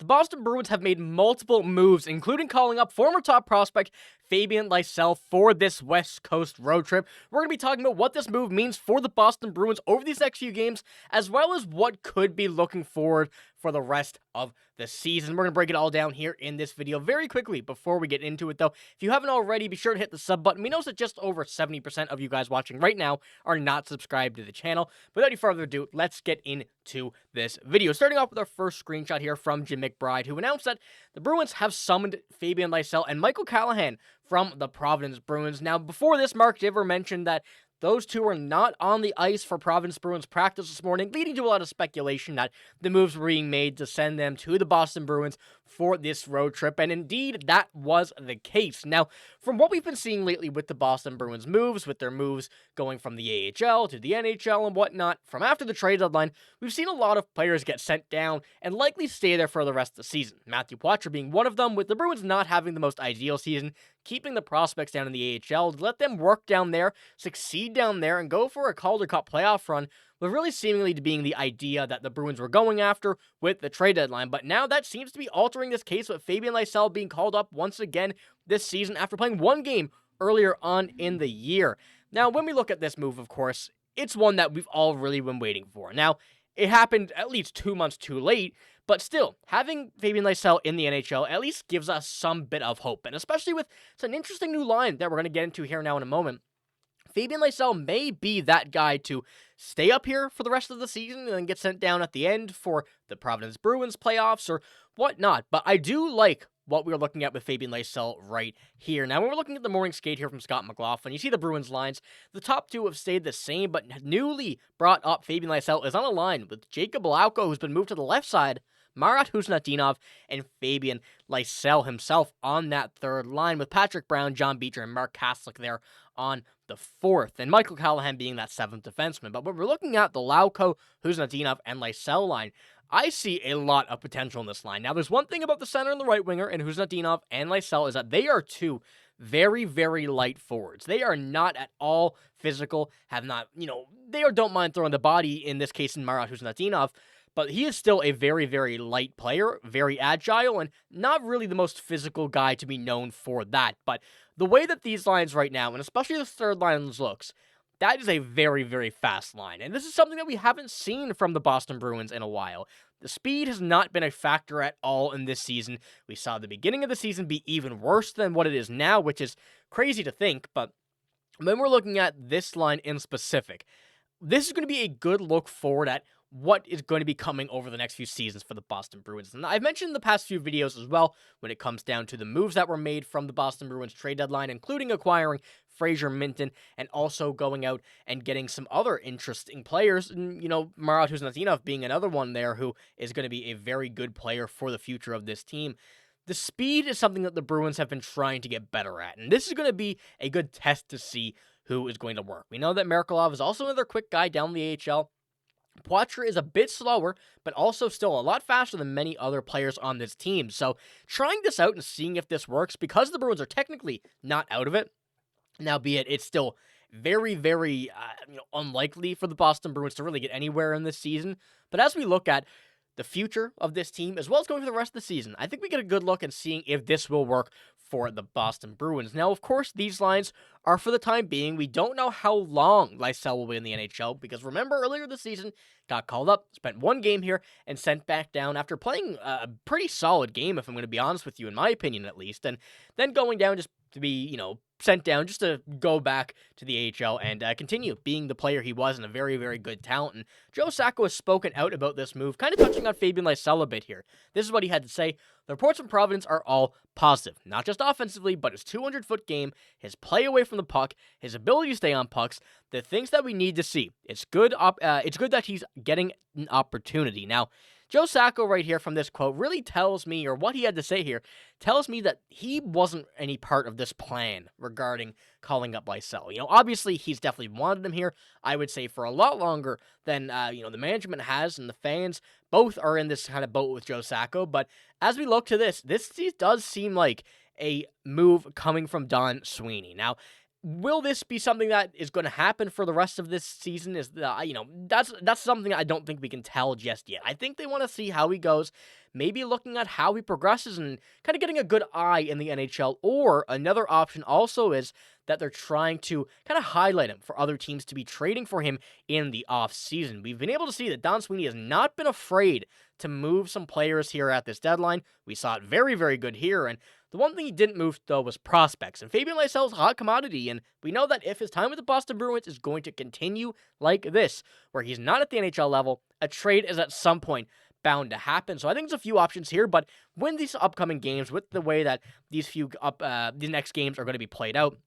Boston Bruins have made multiple moves, including calling up former top prospect Fabian Lysell for this West Coast road trip. We're going to be talking about what this move means for the Boston Bruins over these next few games, as well as what could be looking forward for the rest of the season. We're going to break it all down here in this video very quickly. Before we get into it, though, if you haven't already, be sure to hit the sub button. We know that just over 70% of you guys watching right now are not subscribed to the channel. Without any further ado, let's get into this video. Starting off with our first screenshot here from Jim McBride, who announced that the Bruins have summoned Fabian Lysell and Michael Callahan from the Providence Bruins. Now, before this, Mark Diver mentioned that those two are not on the ice for Providence Bruins practice this morning, leading to a lot of speculation that the moves were being made to send them to the Boston Bruins for this road trip, and indeed, that was the case. Now, from what we've been seeing lately with the Boston Bruins moves, with their moves going from the AHL to the NHL and whatnot, from after the trade deadline, we've seen a lot of players get sent down and likely stay there for the rest of the season. Matthew Poitras being one of them, with the Bruins not having the most ideal season, keeping the prospects down in the AHL to let them work down there, succeed down there, and go for a Calder Cup playoff run, was really seemingly being the idea that the Bruins were going after with the trade deadline. But now that seems to be altering this case, with Fabian Lysell being called up once again this season after playing one game earlier on in the year. Now, when we look at this move, of course, it's one that we've all really been waiting for. Now, it happened at least 2 months too late, but still, having Fabian Lysell in the NHL at least gives us some bit of hope, and especially with it's an interesting new line that we're going to get into here now in a moment. Fabian Lysell may be that guy to stay up here for the rest of the season and then get sent down at the end for the Providence Bruins playoffs or whatnot. But I do like what we're looking at with Fabian Lysell right here. Now, when we're looking at the morning skate here from Scott McLaughlin, you see the Bruins lines. The top two have stayed the same, but newly brought up Fabian Lysell is on a line with Jacob Lauko, who's been moved to the left side, Marat Husnutdinov, and Fabian Lysell himself on that third line, with Patrick Brown, John Beecher, and Mark Kaslick there on the fourth, and Michael Callahan being that seventh defenseman. But when we're looking at the Lauko, Husnutdinov, and Lysell line, I see a lot of potential in this line. Now, there's one thing about the center and the right winger, and Husnutdinov and Lysell, is that they are two very, very light forwards. They are not at all physical, have not, they don't mind throwing the body, in this case in Marat Husnutdinov, but he is still a very, very light player, very agile, and not really the most physical guy to be known for that. But the way that these lines right now, and especially the third line looks, that is a very, very fast line. And this is something that we haven't seen from the Boston Bruins in a while. The speed has not been a factor at all in this season. We saw the beginning of the season be even worse than what it is now, which is crazy to think. But when we're looking at this line in specific, this is going to be a good look forward at what is going to be coming over the next few seasons for the Boston Bruins. And I've mentioned in the past few videos as well, when it comes down to the moves that were made from the Boston Bruins trade deadline, including acquiring Fraser Minton and also going out and getting some other interesting players. And, Marat Husnutdinov being another one there who is going to be a very good player for the future of this team. The speed is something that the Bruins have been trying to get better at, and this is going to be a good test to see who is going to work. We know that Merkulov is also another quick guy down the AHL. Poitras is a bit slower, but also still a lot faster than many other players on this team. So trying this out and seeing if this works, because the Bruins are technically not out of it, now be it's still very, very unlikely for the Boston Bruins to really get anywhere in this season. But as we look at the future of this team, as well as going for the rest of the season, I think we get a good look at seeing if this will work for the Boston Bruins. Now, of course, these lines are for the time being. We don't know how long Lysell will be in the NHL, because remember earlier this season, got called up, spent one game here, and sent back down after playing a pretty solid game, if I'm going to be honest with you, in my opinion at least, and then going down just to be, sent down just to go back to the AHL and continue being the player he was, and a very, very good talent. And Joe Sacco has spoken out about this move, kind of touching on Fabian Lysell a bit here. This is what he had to say. The reports from Providence are all positive, not just offensively, but his 200-foot game, his play away from the puck, his ability to stay on pucks, the things that we need to see. It's good that he's getting an opportunity. Now, Joe Sacco right here from this quote really tells me, or what he had to say here, tells me that he wasn't any part of this plan regarding calling up Lysell. Obviously, he's definitely wanted him here, I would say, for a lot longer than, the management has, and the fans both are in this kind of boat with Joe Sacco. But as we look to this does seem like a move coming from Don Sweeney. Now, will this be something that is going to happen for the rest of this season? That's something I don't think we can tell just yet. I think they want to see how he goes. maybe looking at how he progresses and kind of getting a good eye in the NHL. Or another option also is that they're trying to kind of highlight him for other teams to be trading for him in the offseason. We've been able to see that Don Sweeney has not been afraid to move some players here at this deadline. We saw it very, very good here, and the one thing he didn't move, though, was prospects. And Fabian Lysell is a hot commodity, and we know that if his time with the Boston Bruins is going to continue like this, where he's not at the NHL level, a trade is at some point bound to happen. So I think there's a few options here, but when these upcoming games, with the way that these next games are going to be played out,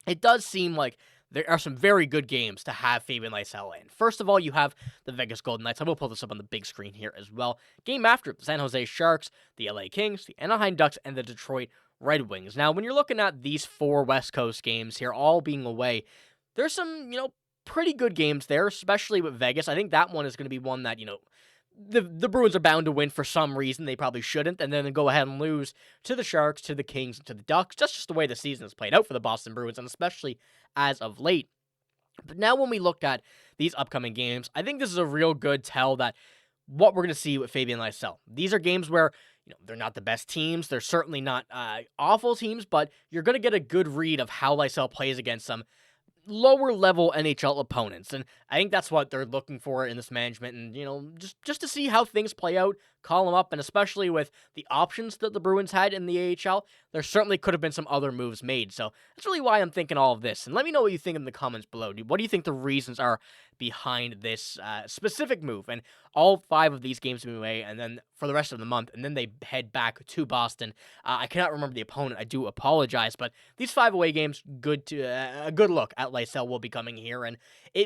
it does seem like there are some very good games to have Fabian Lysell in. First of all, you have the Vegas Golden Knights. I will pull this up on the big screen here as well. Game after, the San Jose Sharks, the LA Kings, the Anaheim Ducks, and the Detroit Red Wings. Now, when you're looking at these 4 West Coast games here, all being away, there's some, pretty good games there, especially with Vegas. I think that one is going to be one that, the Bruins are bound to win for some reason. They probably shouldn't, and then go ahead and lose to the Sharks, to the Kings, and to the Ducks. That's just the way the season has played out for the Boston Bruins, and especially as of late. But now when we look at these upcoming games, I think this is a real good tell that what we're going to see with Fabian Lysell. These are games where they're not the best teams. They're certainly not awful teams, but you're going to get a good read of how Lysell plays against some lower-level NHL opponents, and I think that's what they're looking for in this management, and, just to see how things play out, call them up, and especially with the options that the Bruins had in the AHL, there certainly could have been some other moves made, so that's really why I'm thinking all of this, and let me know what you think in the comments below. What do you think the reasons are behind this specific move? And all 5 of these games will be away, and then for the rest of the month, and then they head back to Boston. I cannot remember the opponent. I do apologize, but these 5 away games, a good look at Lysell will be coming here, and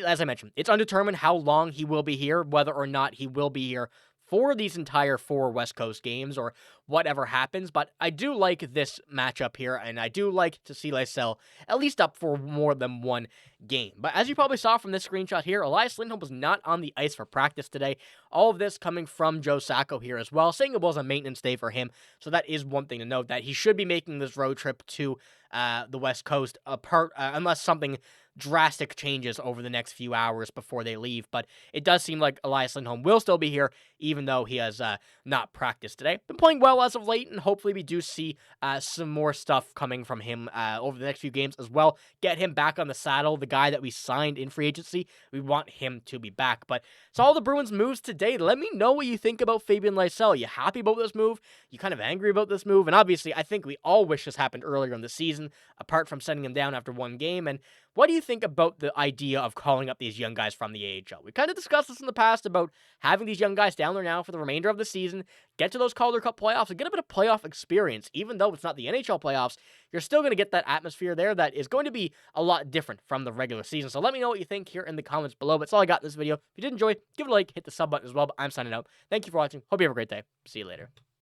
as I mentioned, it's undetermined how long he will be here, whether or not he will be here for these entire 4 West Coast games or whatever happens, but I do like this matchup here, and I do like to see Lysell at least up for more than one game. But as you probably saw from this screenshot here, Elias Lindholm was not on the ice for practice today. All of this coming from Joe Sacco here as well, saying it was a maintenance day for him, so that is one thing to note, that he should be making this road trip to the West Coast unless something drastic changes over the next few hours before they leave. But it does seem like Elias Lindholm will still be here, even though he has not practiced today. Been playing well as of late, and hopefully we do see some more stuff coming from him over the next few games as well. Get him back on the saddle, the guy that we signed in free agency. We want him to be back. But it's all the Bruins moves today. Let me know what you think about Fabian Lysell. You happy about this move? You kind of angry about this move? And obviously, I think we all wish this happened earlier in the season, apart from sending him down after one game. And what do you think about the idea of calling up these young guys from the AHL? We kind of discussed this in the past about having these young guys down there now for the remainder of the season, get to those Calder Cup playoffs, and get a bit of playoff experience. Even though it's not the NHL playoffs, you're still going to get that atmosphere there that is going to be a lot different from the regular season. So let me know what you think here in the comments below. But that's all I got in this video. If you did enjoy, give it a like, hit the sub button as well. But I'm signing out. Thank you for watching. Hope you have a great day. See you later.